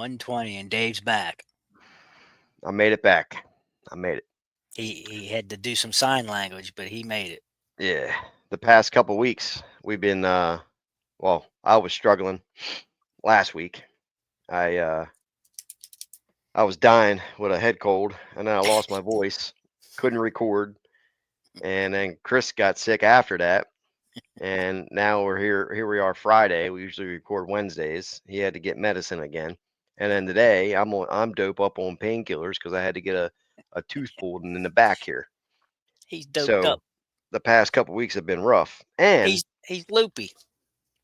120 and Dave's back. I made it back. I made it. He had to do some sign language, but he made it. Yeah. The past couple weeks, we've been well, I was struggling last week. I I was dying with a head cold, and then I lost my voice, couldn't record, and then Chris got sick after that. And now we're here. Here we are Friday. We usually record Wednesdays. He had to get medicine again. And then today I'm dope up on painkillers because I had to get a tooth pulled in the back here. He's doped So up. the past couple weeks have been rough. And He's loopy.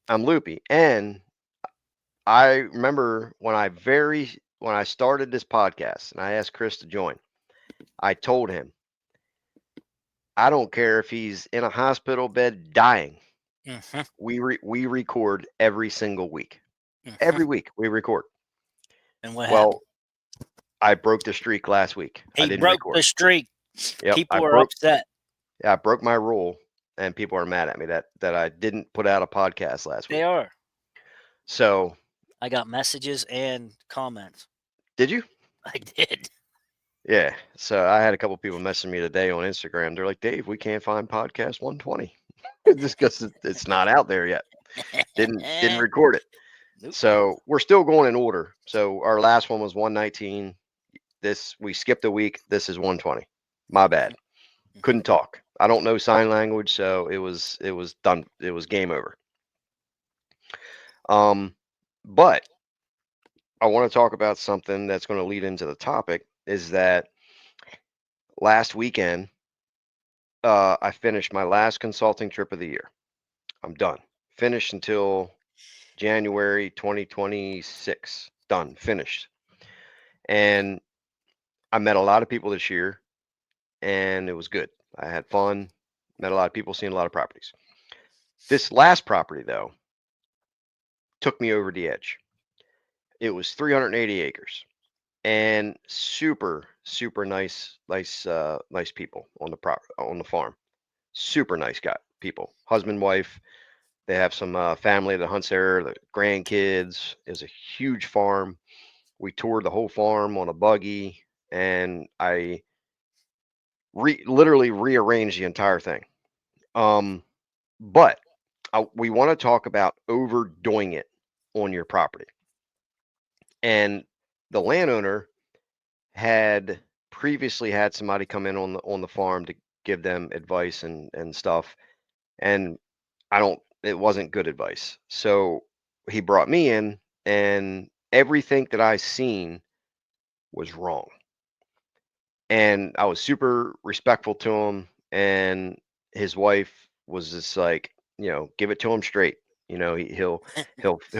I'm loopy. And I remember when I started this podcast and I asked Chris to join, I told him, I don't care if he's in a hospital bed dying. Hmm. We record every single week. Hmm. Every week we record. And what happened? Well, I broke the streak last week. I He didn't broke record. the streak. Yep, People are upset. I broke my rule, and people are mad at me that I didn't put out a podcast last They week. are. So, I got messages and comments. did you? I did. Yeah. So I had a couple people messaging me today on Instagram. They're like, "Dave, we can't find podcast 120 just because it's not out there yet. Didn't record it." Nope. So we're still going in order. So our last one was 119. This we skipped a week. This is 120. My bad. Couldn't talk. I don't know sign language, so it was done. It was game over. But I want to talk about something that's going to lead into the topic. Is that last weekend I finished my last consulting trip of the year. I'm done. Finished until January 2026. Done. Finished. And I met a lot of people this year, and it was good. I had fun. Met a lot of people, seen a lot of properties. This last property, though, took me over the edge. It was 380 acres and super nice people on on the farm. Super nice guy people, husband, wife. They have some family that hunts there, the grandkids. Is a huge farm. We toured the whole farm on a buggy, and I literally rearranged the entire thing. Um, but we want to talk about overdoing it on your property. And the landowner had previously had somebody come in on the farm to give them advice and stuff. And it wasn't good advice. So he brought me in, and everything that I seen was wrong. And I was super respectful to him, and his wife was just like, give it to him straight. He'll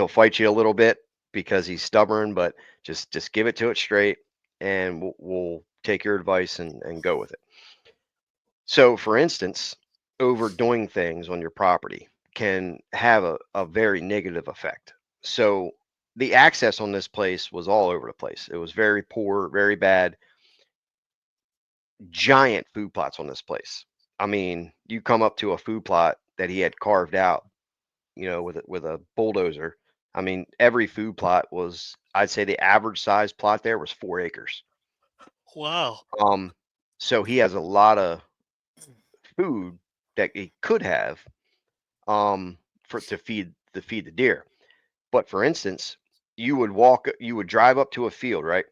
fight you a little bit because he's stubborn, but just give it to it straight, and we'll take your advice and go with it. So, for instance, overdoing things on your property can have a very negative effect. So, the access on this place was all over the place. It was very poor, very bad. Giant food plots on this place. I mean, you come up to a food plot that he had carved out, with a bulldozer. I mean, every food plot was, I'd say the average size plot there was 4 acres. Wow. Um, so he has a lot of food that he could have for to feed the deer. But for instance, you would drive up to a field, right?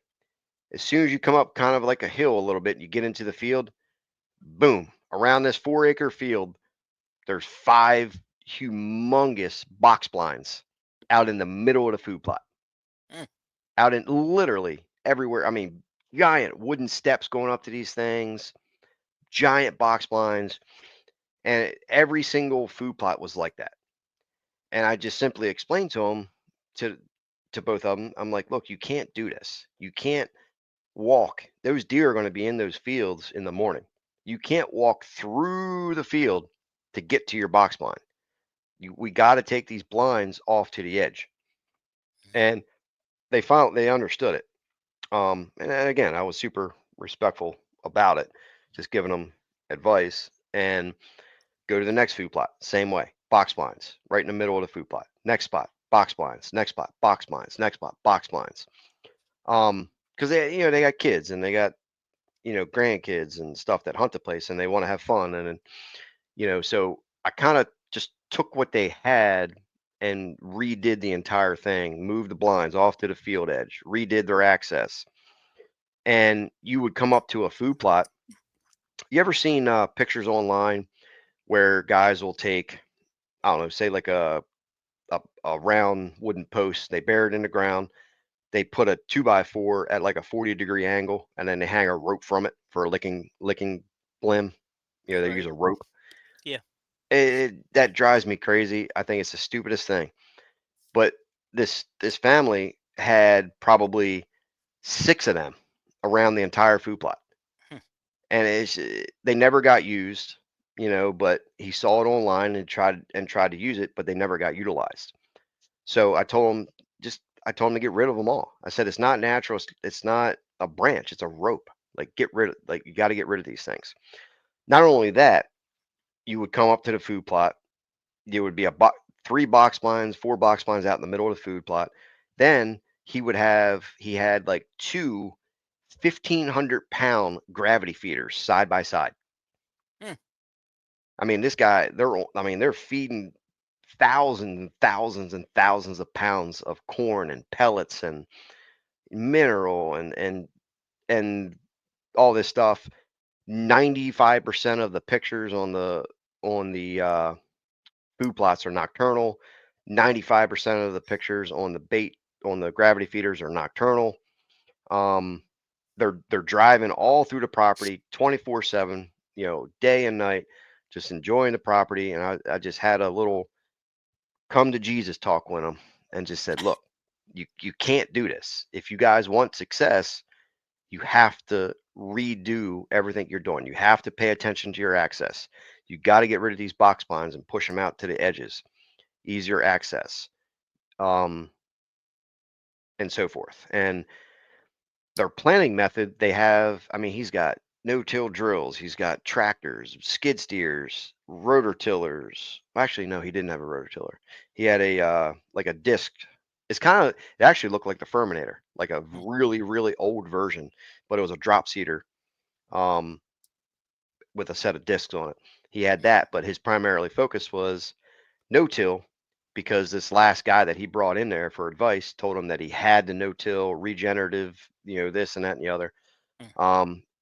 As soon as you come up kind of like a hill a little bit, you get into the field, boom, around this 4 acre field, there's five humongous box blinds out in the middle of the food plot, Mm. out in literally everywhere. I mean, giant wooden steps going up to these things, giant box blinds, and every single food plot was like that. And I just simply explained to them, to both of them, I'm like, look, you can't do this. You can't walk. Those deer are going to be in those fields in the morning. You can't walk through the field to get to your box blind. We got to take these blinds off to the edge. And they understood it. And then again, I was super respectful about it, just giving them advice. And go to the next food plot, same way, box blinds right in the middle of the food plot. Next spot, box blinds. Next spot, box blinds. Next spot, box blinds. Because they got kids and they got grandkids and stuff that hunt the place and they want to have fun and so I kind of just took what they had and redid the entire thing, moved the blinds off to the field edge, redid their access, and you would come up to a food plot. You ever seen pictures online where guys will take, I don't know, say like a round wooden post, they bury it in the ground, they put a 2x4 at like a 40-degree angle, and then they hang a rope from it for a licking limb. They use Right. a rope. Yeah. That drives me crazy. I think it's the stupidest thing. But this family had probably 6 of them around the entire food plot, Hmm. and they never got used, but he saw it online and tried to use it, but they never got utilized. So I told him to get rid of them all. I said, "It's not natural. It's not a branch. It's a rope. Like, you got to get rid of these things." Not only that, you would come up to the food plot. There would be 3 box blinds, 4 box blinds out in the middle of the food plot. Then he had like 2 1,500-pound gravity feeders side by side. Hmm. I mean, this guy, they're feeding thousands and thousands and thousands of pounds of corn and pellets and mineral and all this stuff. 95% of the pictures on the food plots are nocturnal. 95% of the pictures on the gravity feeders are nocturnal. Um, they're driving all through the property 24/7, day and night, just enjoying the property. And I just had a little come to Jesus talk with them and just said, look, you can't do this. If you guys want success, you have to redo everything you're doing. You have to pay attention to your access. You got to get rid of these box blinds and push them out to the edges, easier access, um, and so forth. And their planning method, I mean, he's got no-till drills, he's got tractors, skid steers, rotor tillers. Actually, no, he didn't have a rotor tiller. He had like a disc. It actually looked like the Furminator, like a Hmm. really, really old version, but it was a drop seeder. Um, with a set of discs on it. He had that, but his primarily focus was no-till because this last guy that he brought in there for advice told him that he had the no-till regenerative, this and that and the other. Hmm.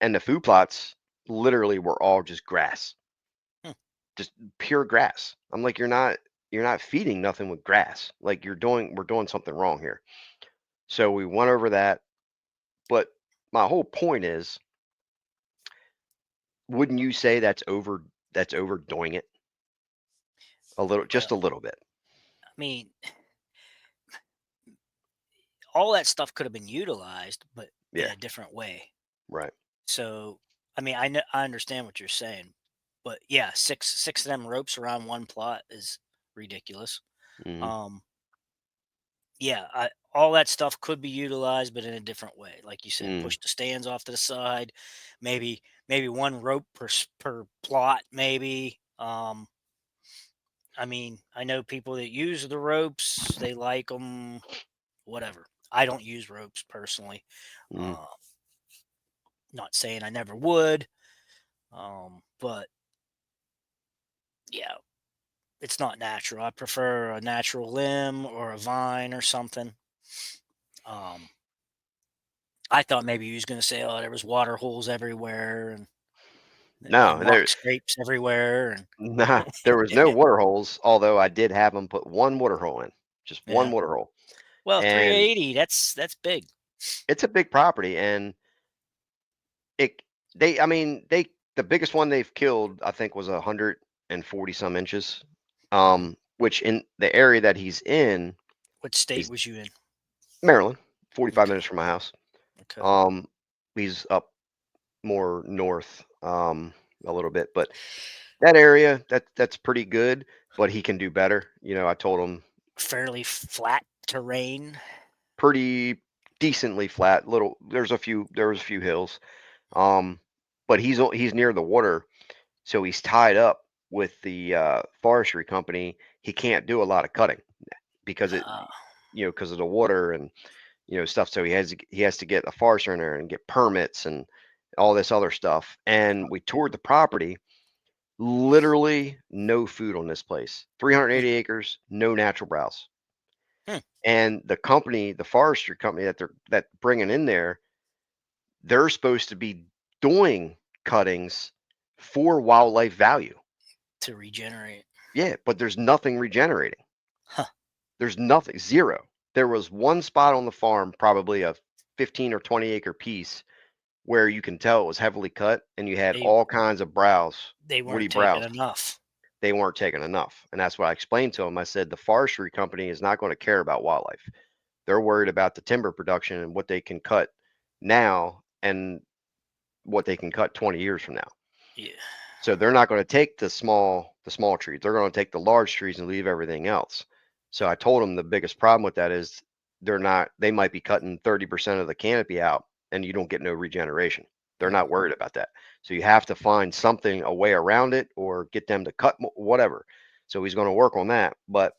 And the food plots literally were all just grass, Hmm. just pure grass. I'm like, you're not feeding nothing with grass. Like we're doing something wrong here. So we went over that, but my whole point is, wouldn't you say that's overdoing it a little, Well, just a little bit? I mean, all that stuff could have been utilized, but in Yeah, a different way. right. So, I mean, I understand what you're saying, but yeah, six of them ropes around one plot is ridiculous. Mhm, Um, yeah, all that stuff could be utilized, but in a different way. Like you said, mm, push the stands off to the side, maybe one rope per plot, maybe. I mean, I know people that use the ropes; they like them. Whatever. I don't use ropes personally. mm, Uh, not saying I never would, but yeah, it's not natural. I prefer a natural limb or a vine or something. Um, I thought maybe he was going to say, "Oh, there was water holes everywhere and no, rock scrapes everywhere," and there was no water holes, although I did have them put 1 water hole in, just 1 yeah. water hole, Well, and 380. That's big. it's a big property, and it I mean, the biggest one they've killed, I think, was 140 some inches, Mhm. which in the area that he's in What state is was you in? Maryland, 45 Okay. minutes from my house. Okay. Um, he's up more north, a little bit, but that area, that's pretty good, but he can do better. I told him Fairly flat terrain. pretty decently flat. There was a few hills. Um, but he's near the water, so he's tied up with the forestry company. He can't do a lot of cutting because Uh, because of the water, and stuff. So he has to get a forester in there and get permits and all this other stuff. And we toured the property. Literally no food on this place. 380 acres, no natural browse. Hmm. And the company, the forestry company that bringing in there, they're supposed to be doing cuttings for wildlife value. To regenerate. Yeah, but there's nothing regenerating. Huh. There's nothing, zero. There was one spot on the farm, probably a 15 or 20 acre piece, where you can tell it was heavily cut, and you had They all kinds of browse, they woody weren't taking browse. enough. They weren't taking enough. And that's what I explained to them. I said, the forestry company is not going to care about wildlife. They're worried about the timber production and what they can cut now and what they can cut 20 years from now. Yeah. So they're not going to take the small trees. They're going to take the large trees and leave everything else. So I told them the biggest problem with that is they might be cutting 30% of the canopy out and you don't get no regeneration. They're not worried about that. So you have to find something, a way around it, or get them to cut whatever. So he's going to work on that. But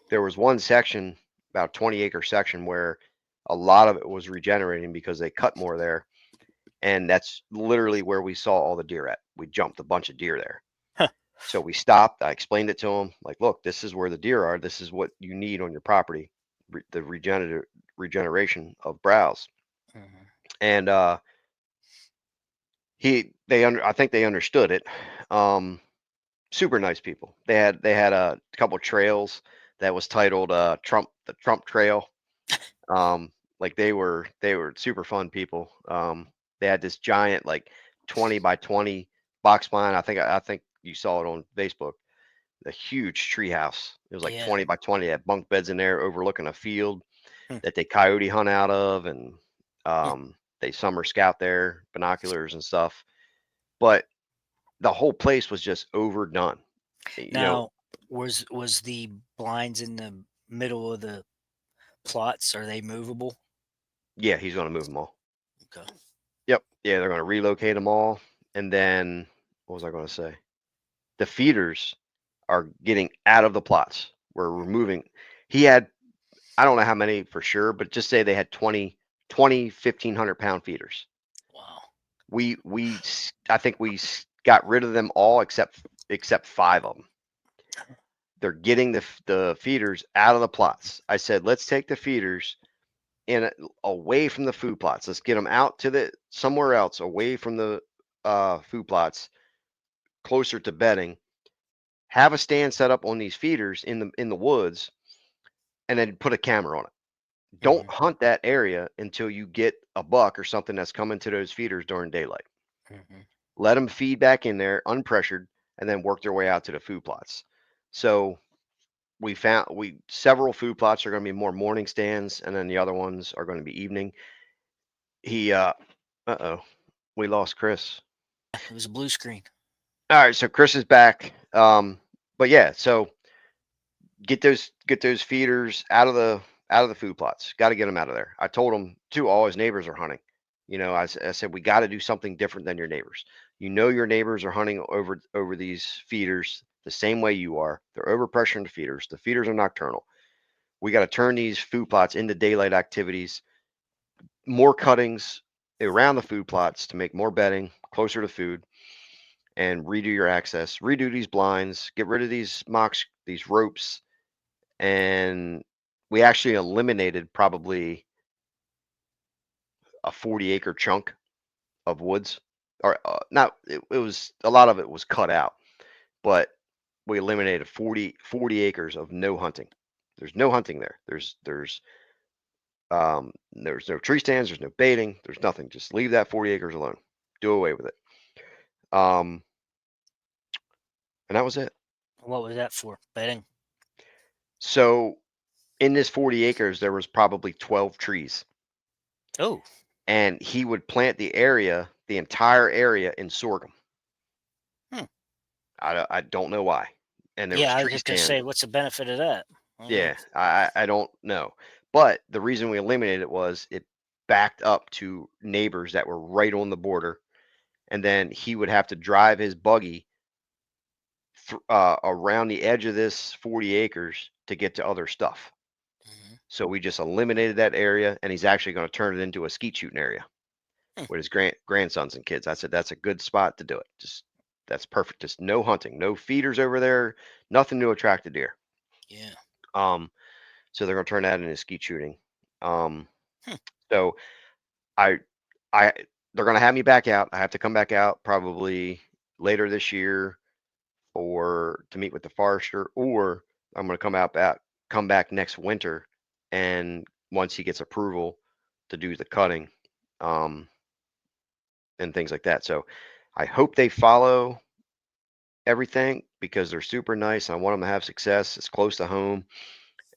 there was one section, about 20-acre section, where a lot of it was regenerating because they cut more there. And that's literally where we saw all the deer at. We jumped a bunch of deer there. Huh. So we stopped. I explained it to him, like, look, this is where the deer are. This is what you need on your property, the regeneration of browse. Mhm. And I think they understood it. Super nice people. They had a couple trails that was titled the Trump Trail. Like they were super fun people. They had this giant, like, 20 by 20 box pine. I think you saw it on Facebook. A huge tree house. It was like Yeah. 20 by 20. It had bunk beds in there overlooking a field Hmm. that they coyote hunt out of, and Hmm. they summer scout there, binoculars and stuff. But the whole place was just overdone. You know, Now, was the blinds in the middle of the plots, are they movable? yeah, he's gonna move them all. Okay. Yep. Yeah, they're gonna relocate them all, and then what was I gonna say? The feeders are getting out of the plots. We're removing. He had, I don't know how many for sure, but just say they had 20 1,500-pound feeders. Wow. I think got rid of them all except 5 of them. They're getting the feeders out of the plots. I said, let's take the feeders in away from the food plots. Let's get them out to somewhere else, away from the food plots, closer to bedding. Have a stand set up on these feeders in the woods, and then put a camera on it. Don't Mhm. hunt that area until you get a buck or something that's coming to those feeders during daylight. Mhm. Let them feed back in there unpressured, and then work their way out to the food plots. So we several food plots are going to be more morning stands, and then the other ones are going to be evening. He uh-oh, we lost Chris. It was a blue screen. All right, so Chris is back. But yeah, so get those feeders out of the food plots. Got to get them out of there. I told him too. All his neighbors are hunting. I said we got to do something different than your neighbors. Your neighbors are hunting over these feeders the same way you are. They're overpressuring the feeders. The feeders are nocturnal. We got to turn these food plots into daylight activities. More cuttings around the food plots to make more bedding closer to food, and redo your access. Redo these blinds. Get rid of these mocks, these ropes, and we actually eliminated probably a 40-acre chunk of woods, or not. It was a lot of it was cut out, but we eliminated 40 acres of no hunting. There's no hunting there. There's no tree stands. There's no baiting. There's nothing. Just leave that 40 acres alone. Do away with it. Um, and that was it. What was that for? Bedding? So in this 40 acres, there was probably 12 trees, Oh, and he would plant the entire area in sorghum. hmm. I don't know why. And there was Yeah, I was tree just gonna stand. say, what's the benefit of that? I don't know. Yeah, I don't know. But the reason we eliminated it was it backed up to neighbors that were right on the border, and then he would have to drive his buggy around the edge of this 40 acres to get to other stuff. Mhm. So we just eliminated that area, and he's actually going to turn it into a skeet shooting area Hmm. with his grandsons and kids. I said that's a good spot to do it. Just that's perfect. Just no hunting, no feeders over there, nothing to attract the deer. Yeah. Um, so they're going to turn that into skeet shooting. Um, Hmm. so I, I, they're going to have me back out. I have to come back out probably later this year or to meet with the forester, or I'm going to come back next winter, and once he gets approval to do the cutting, um, and things like that. So I hope they follow everything because they're super nice. I want them to have success. It's close to home,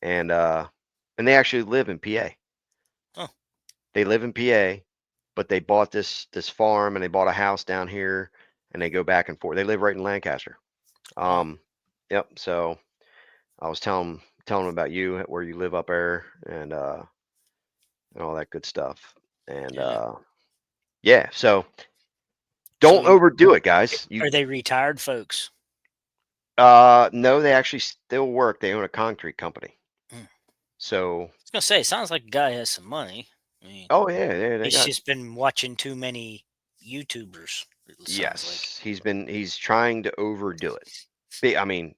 and they actually live in PA. Oh, They live in PA, but they bought this farm and they bought a house down here, and they go back and forth. They live right in Lancaster. wow. Yep. So I was telling them about you, where you live up there, and all that good stuff. And Yeah. yeah, so So don't overdo it, guys. are they retired folks? No, they actually still work. They own a concrete company. Hmm. I So, was gonna say, it sounds like the guy has some money. I mean, oh yeah, they he's got, just been watching too many YouTubers. It sounds like. yes. He's trying to overdo it. I mean,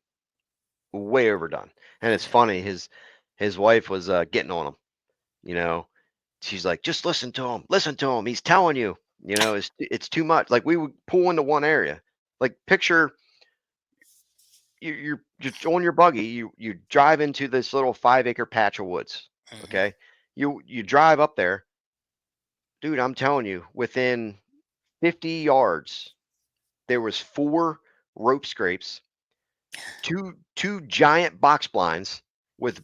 way overdone. And it's Yeah. funny. His wife was getting on him. You know, she's like, just listen to him. Listen to him. He's telling you. It's too much. Like we would pull into one area. Like picture you're on your buggy. You drive into this little 5 acre patch of woods. Hmm. Okay, you drive up there, dude. I'm telling you, within 50 yards, there was 4 rope scrapes, two giant box blinds with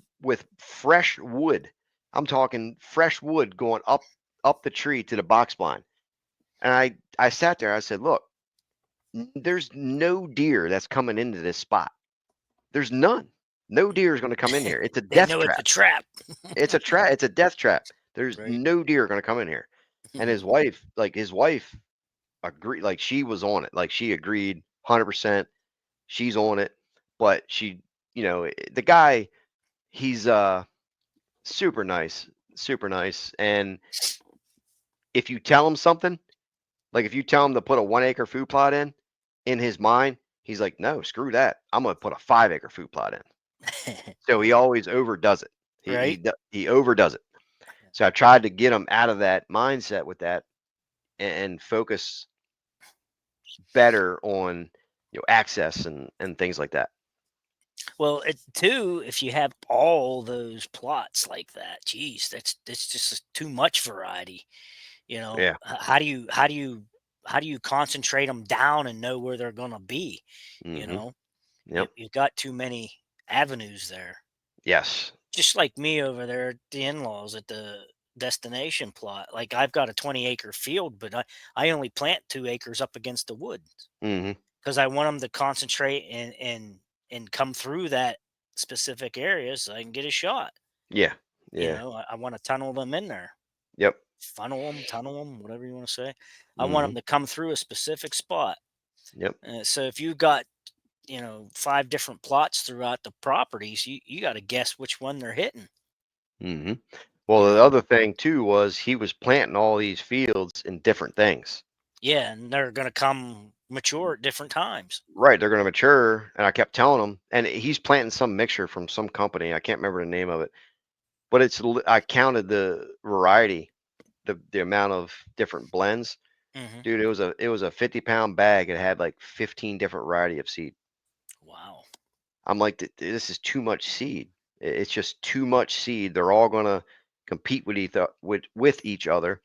fresh wood. I'm talking fresh wood going up the tree to the box blind. And I sat there. I said, look, there's no deer that's coming into this spot. There's none. No deer is going to come in here. It's a They death know it's a trap. trap, It's a trap. It's a death trap. There's right? no deer going to come in here. And his wife agreed. Like she was on it. Like she agreed 100%. She's on it. But the guy, he's super nice. And if you tell him something, like if you tell him to put a 1 acre food plot in his mind, he's like, no, screw that. I'm going to put a 5 acre food plot in. So he always overdoes it. Right? He overdoes it. So I tried to get him out of that mindset with that, and focus better on access and things like that. Well, it too, if you have all those plots like that, geez, that's just too much variety. Yeah. How do you concentrate them down and know where they're gonna be? You Hmm. know, Yep. you've got too many avenues there. Yes. Just like me over there at the in-laws at the destination plot. Like I've got a 20-acre field, but I only plant 2 acres up against the woods Hmm. because I want them to concentrate and come through that specific area so I can get a shot. Yeah. Yeah. I want to tunnel them in there, Yep. funnel them, tunnel them, whatever you want to say. I want Hmm. them to come through a specific spot. Yep. So if you've got 5 different plots throughout the properties, you got to guess which one they're hitting. Hmm. You Well, the know, other thing too was he was planting all these fields in different things. yeah, and they're gonna come mature at different times. Right, they're going to mature, and I kept telling him, and he's planting some mixture from some company. I can't remember the name of it, but I counted the variety, the amount of different blends. Hmm. Dude, it was a 50-pound bag. It had like 15 different variety of seed. Wow. I'm like, This is too much seed. It's just too much seed. They're all gonna compete with each other,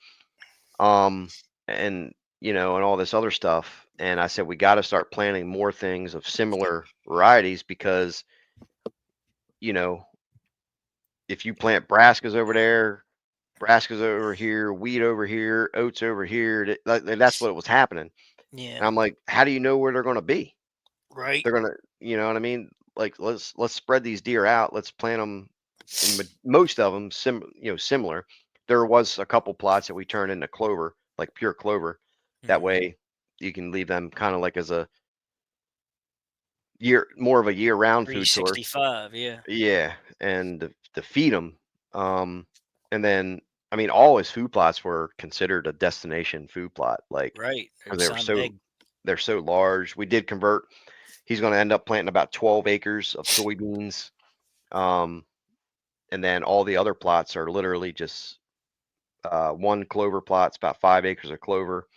um, and and all this other stuff. And I said we got to start planting more things of similar varieties because you know if you plant brassicas over there, brassicas over here, wheat over here, oats over here, that's what was happening. Yeah. And I'm like, how do you know where they're going to be? Right. They're gonna, you know what I mean? Like, let's spread these deer out. Let's plant them, and most of them similar. There was a couple plots that we turned into clover, like pure clover. That Hmm. way, you can leave them kind of like as a more of a year-round food source. 365. Yeah. Yeah, and to feed them. Um, and then, I mean, all his food plots were considered a destination food plot, like, Right. 'cause It's on big. they're so large. We did convert. He's going to end up planting about 12 acres of soybeans. Um, and then all the other plots are literally just one clover plot's about 5 acres of clover.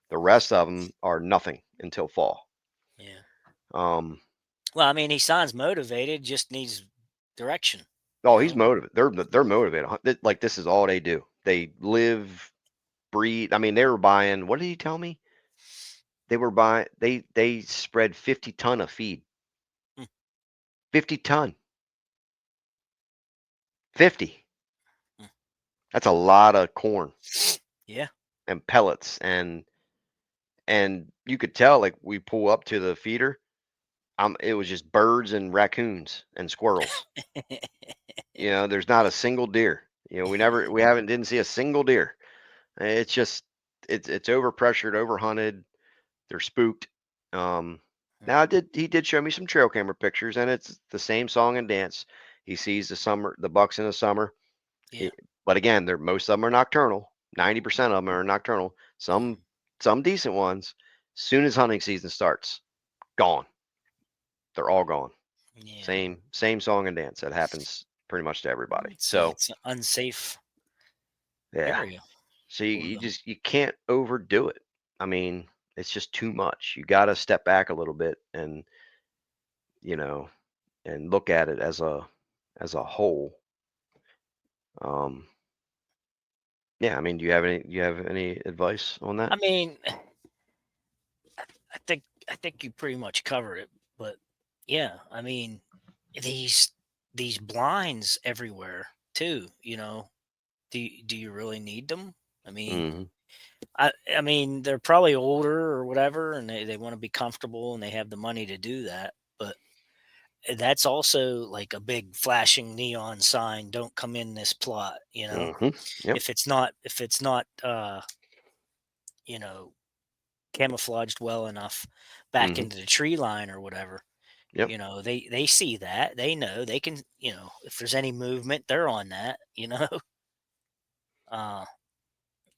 The rest of them are nothing until fall. Yeah. Um, Well, I mean, he sounds motivated, just needs direction, you oh, he's know? motivated. They're motivated. Like this is all they do. They live, breathe. I mean, they were buying. What did he tell me? They were buying. They spread 50 ton of feed. Mm, 50 ton. 50. mm. That's a lot of corn Yeah. and pellets and you could tell like we pull up to the feeder. It was just birds and raccoons and squirrels. There's not a single deer. We haven't didn't see a single deer. It's just it's overpressured, overhunted. They're spooked. Um, Mm, now he did show me some trail camera pictures, and it's the same song and dance. He sees the bucks in the summer. yeah. He, but again, most of them are nocturnal. 90% of them are nocturnal. Mhm. Some decent ones. Soon as hunting season starts, gone. They're all gone. Yeah. Same song and dance. That happens pretty much to everybody. So It's an unsafe yeah. area So for them. you can't overdo it. I mean, it's just too much. You got to step back a little bit you know, and look at it as a whole. Um, yeah, I mean, do you have any advice on that? I mean, I think you pretty much covered it, but yeah, I mean, these these blinds everywhere too, you know. Do you really need them? I mean, Hmm. I mean, they're probably older or whatever, and they want to be comfortable and they have the money to do that. But that's also like a big flashing neon sign. Don't come in this plot, you know. Hmm. Yep. If it's not you know, camouflaged well enough back Hmm. into the tree line or whatever, Yep. you know, they see that. They know they can, you know, if there's any movement, they're on that, you know. Uh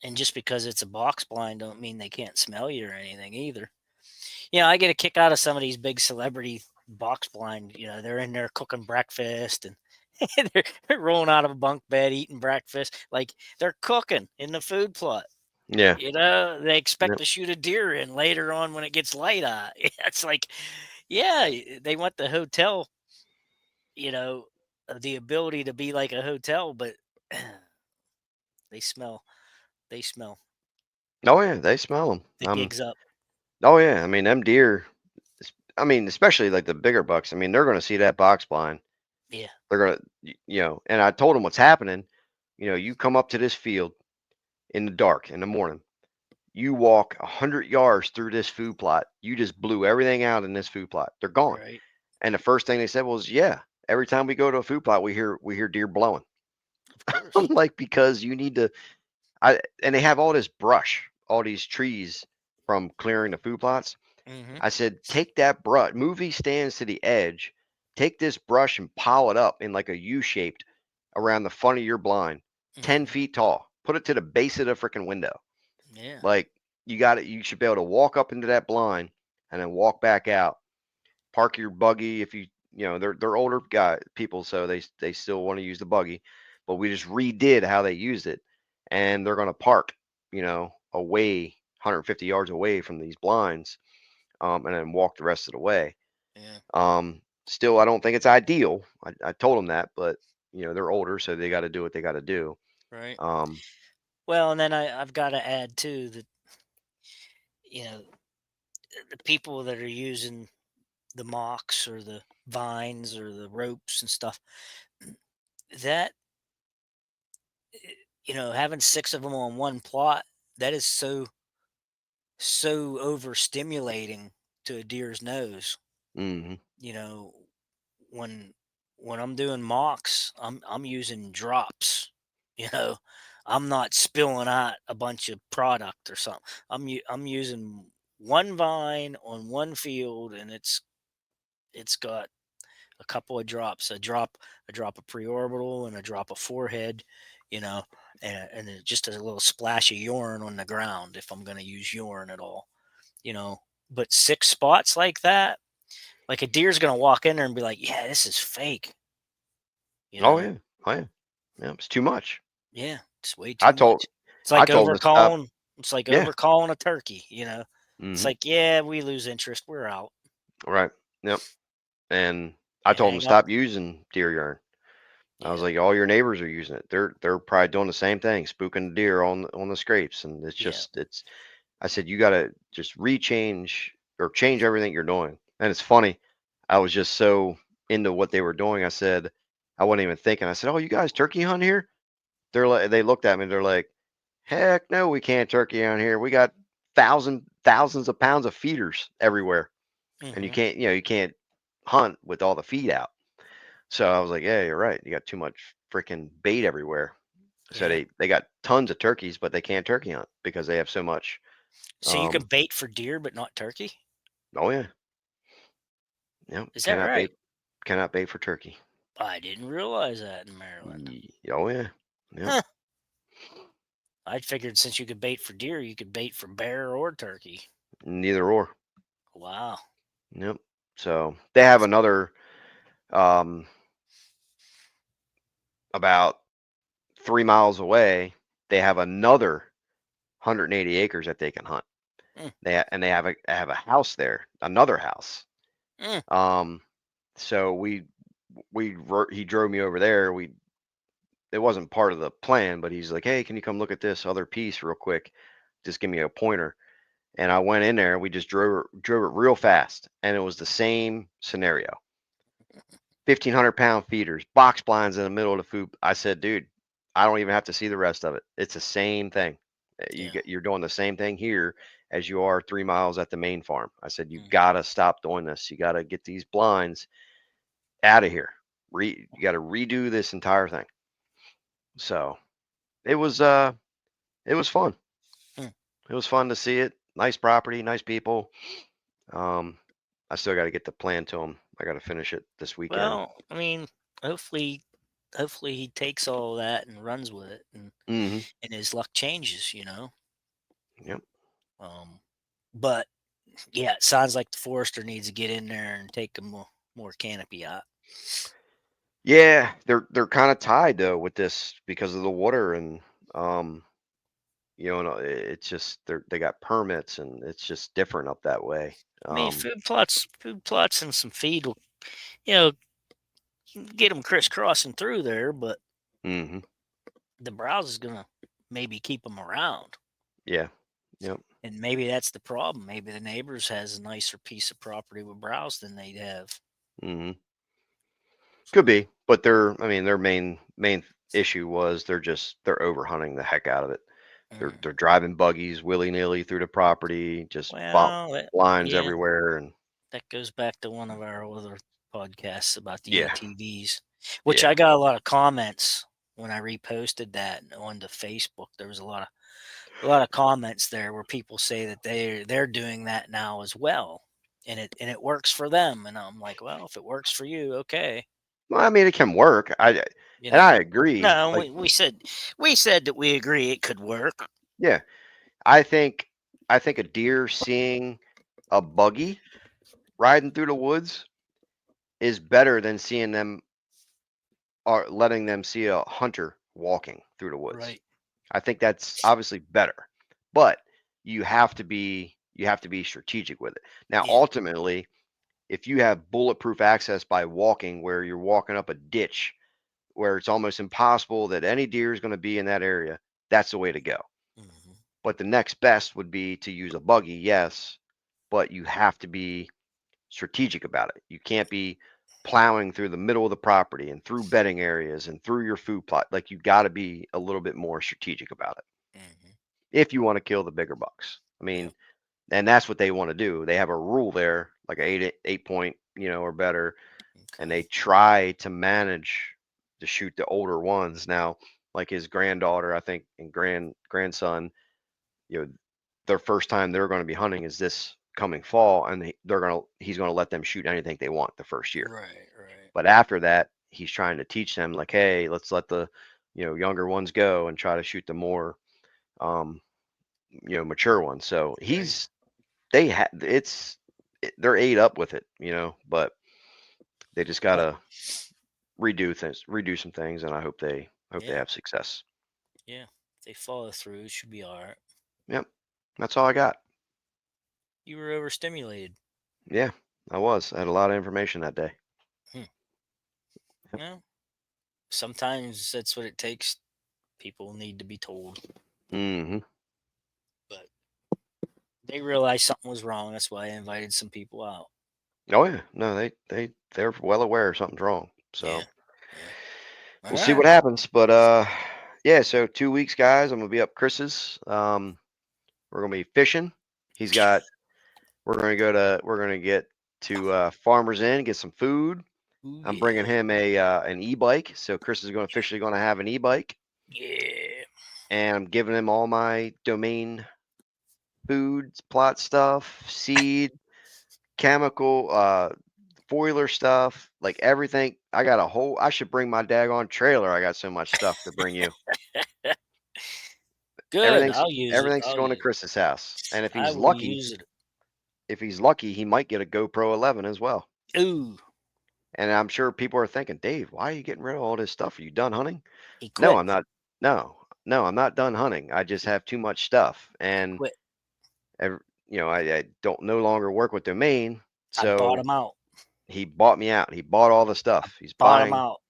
and just because it's a box blind don't mean they can't smell you or anything either. You know, I get a kick out of some of these big celebrity box blind. You know, they're in there cooking breakfast and they're rolling out of a bunk bed eating breakfast. Like they're cooking in the food plot. Yeah. You know, they expect Yep. to shoot a deer in later on when it gets light out. It's like, yeah, they want the hotel, you know, the ability to be like a hotel, but they smell, they smell Oh yeah, they smell them. the gigs up. Oh yeah, I mean them deer. I mean, especially like the bigger bucks. I mean, they're going to see that box blind. Yeah. They're going to, And I told them what's happening. You come up to this field in the dark in the morning. You walk 100 yards through this food plot. You just blew everything out in this food plot. They're gone. Right. And the first thing they said was, "Yeah, every time we go to a food plot, we hear deer blowing." Of I'm course. like, because you need to. And they have all this brush, all these trees from clearing the food plots. Hmm. I said, take that brush, move these stands to the edge, take this brush and pile it up in like a U shaped around the front of your blind, 10 Hmm. feet tall. Put it to the base of the freaking window. Yeah. Like you got it. You should be able to walk up into that blind and then walk back out. Park your buggy if they're older guy people, so they still want to use the buggy, but we just redid how they used it, and they're going to park, away 150 yards away from these blinds, and then walk the rest of the way. Yeah. Still, I don't think it's ideal. I told them that, but they're older, so they got to do what they got to do. Right. Um, Well, and then I've got to add too that, you know, the people that are using the mocks or the vines or the ropes and stuff, that, you know, having six of them on one plot, that is so overstimulating to a deer's nose. mhm. You know, when when I'm doing mocks, I'm using drops. You know, I'm not spilling out a bunch of product or something. I'm using one vine on one field, and it's got a couple of drops, a drop of preorbital and a drop of forehead, you know, and then just a little splash of urine on the ground if I'm going to use urine at all, you know. But 6 spots like that, like a deer's going to walk in there and be like, "Yeah, this is fake," you Oh know. yeah. Oh yeah. Yeah. It's too much. Yeah, it's way I too told much. It's I like told him to stop. overcalling. It's like Yeah. overcalling a turkey, you know. It's Hmm. like, yeah, we lose interest. We're out. Right. Yep. And I You told him to hang up. stop using deer urine. I was Yeah, like, all your neighbors are using it. They're probably doing the same thing, spooking the deer on the scrapes, and it's yeah. just it's. I said you got to just rechange or change everything you're doing. And it's funny, I was just so into what they were doing. I said I wasn't even thinking. I said, "Oh, you guys turkey hunt here?" They're like, they looked at me. They're like, "Heck no, we can't turkey hunt here. We got thousands of pounds of feeders everywhere, and you Hmm. can't you can't hunt with all the feed out." So I was like, "Yeah, you're right. You got too much freaking bait everywhere." So Yeah. they got tons of turkeys, but they can't turkey hunt because they have so much. So you can Um, bait for deer, but not turkey. oh yeah, yeah, Is that right? cannot bait for turkey. I didn't realize that in Maryland. Oh yeah, yep. Huh. I figured since you could bait for deer, you could bait for bear or turkey. Neither or. Wow. Yep. So they have another um about 3 miles away. They have another 180 acres that they can hunt. Mm, And they have a house there, another house. mm, Um, so he drove me over there. It wasn't part of the plan, but he's like, "Hey, can you come look at this other piece real quick? Just give me a pointer." And I went in there. We just drove it real fast, and it was the same scenario. 1,500-pound feeders, box blinds in the middle of the food. I said, "Dude, I don't even have to see the rest of it. It's the same thing. yeah. You're doing the same thing here as you are 3 miles at the main farm." I said, "You Hmm. gotta stop doing this. You gotta get these blinds out of here. You gotta redo this entire thing." So it was it was fun. Hmm. It was fun to see it. Nice property, nice people. Um, I still got to get the plan to them. I got to finish it this weekend. Well, I mean, hopefully, hopefully he takes all that and runs with it, Hmm. and his luck changes. You know. Yep. Um, but yeah, it sounds like the forester needs to get in there and take a more canopy out. Yeah, they're kind of tied though with this because of the water and um, no, it's just they got permits and it's just different up that way. I mean, food plots, and some feed will, you know, get them crisscrossing through there, but Hmm. the browse is gonna maybe keep them around, Yeah. Yep. and maybe that's the problem. Maybe the neighbors has a nicer piece of property with browse than they'd have. Hmm. Could be, but I mean, their main issue was they're overhunting the heck out of it. Mm. They're driving buggies willy nilly through the property, just Well, blinds yeah, everywhere, and that goes back to one of our other podcasts about the yeah, ATVs, which yeah. I got a lot of comments when I reposted that on the Facebook. There was a lot of comments there where people say that they're doing that now as well, and it works for them. And I'm like, well, if it works for you, okay, Well, I mean, it can work. you And know. I agree. No, Like, we said that we agree it could work. yeah, I think a deer seeing a buggy riding through the woods is better than seeing them or letting them see a hunter walking through the woods. Right. I think that's obviously better, but you have to be strategic with it. Now, Yeah. ultimately, if you have bulletproof access by walking, where you're walking up a ditch where it's almost impossible that any deer is going to be in that area, that's the way to go. Hmm. But the next best would be to use a buggy, yes, but you have to be strategic about it. You can't be plowing through the middle of the property and through bedding areas and through your food plot. Like you got to be a little bit more strategic about it Hmm. if you want to kill the bigger bucks. I Yep. mean, and that's what they want to do. They have a rule there, like a 8 point, or better, and Okay. they try to manage to shoot the older ones. Now, like his granddaughter, I think, and grandson, you know, their first time they're going to be hunting is this coming fall, and he's going to let them shoot anything they want the first year. Right. Right. But after that, he's trying to teach them like, hey, let's let the younger ones go and try to shoot the more um, mature ones. So Right. they had they're ate up with it, but they just But gotta redo some things, and I hope they yeah, have success. yeah. If they follow through, it should be all right. Yep, that's all I got. You were overstimulated. Yeah, I had a lot of information that day. Hmm. Well, sometimes that's what it takes. People need to be told, Hmm. but they realized something was wrong. That's why I invited some people out. Oh yeah, no, they're well aware something's wrong. Yeah, So yeah. All we'll see right. what happens. But yeah. So 2 weeks, guys. I'm gonna be up Chris's. We're gonna be fishing. He's got. We're gonna get to Farmers Inn, get some food. Ooh, I'm bringing yeah, him an e-bike. So Chris is going officially going to have an e-bike, yeah. and I'm giving him all my domain foods, plot stuff, seed, chemical, foiler stuff, like everything. I should bring my daggone trailer. I got so much stuff to bring you. Good. Everything's I'll use it. everything's I'll going to use it. Chris's house. And I will use it. if he's lucky, he might get a GoPro 11 as well. Ooh, And I'm sure people are thinking, Dave, why are you getting rid of all this stuff? Are you done hunting? he No, quit. I'm not. No, no, I'm not done hunting. I just He, have too much stuff, he and quit. I don't no longer work with Domain, I bought so him out. he bought me out. He bought all the stuff. Bought him out.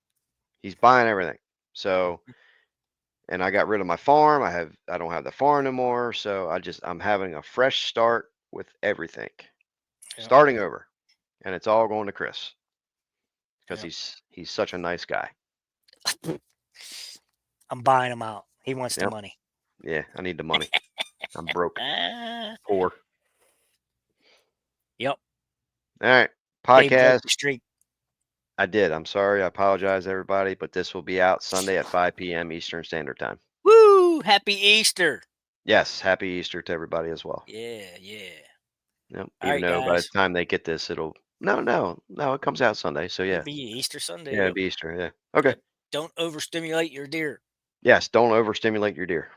He's buying everything. So, and I got rid of my farm. I don't have the farm no more. So I'm having a fresh start with everything, Yeah, starting over, and it's all going to Chris because yeah. he's such a nice guy. I'm buying him out. He wants the Yep. money. Yeah, I need the money. I'm broke, Ah, poor. yep. All right, Dave broke podcast. the streak. I did. I'm sorry. I apologize, everybody, but this will be out Sunday at 5 p.m. Eastern Standard Time. Woo! Happy Easter. Yes, happy Easter to everybody as well. Yeah, yeah. Yep. All Even right, though by the guys. time they get this, it'll no, it comes out Sunday. So It'll yeah, be Easter Sunday. yeah, it'll Yep. be Easter. Yeah. Okay. Yep. Don't overstimulate your deer. Yes. Don't overstimulate your deer.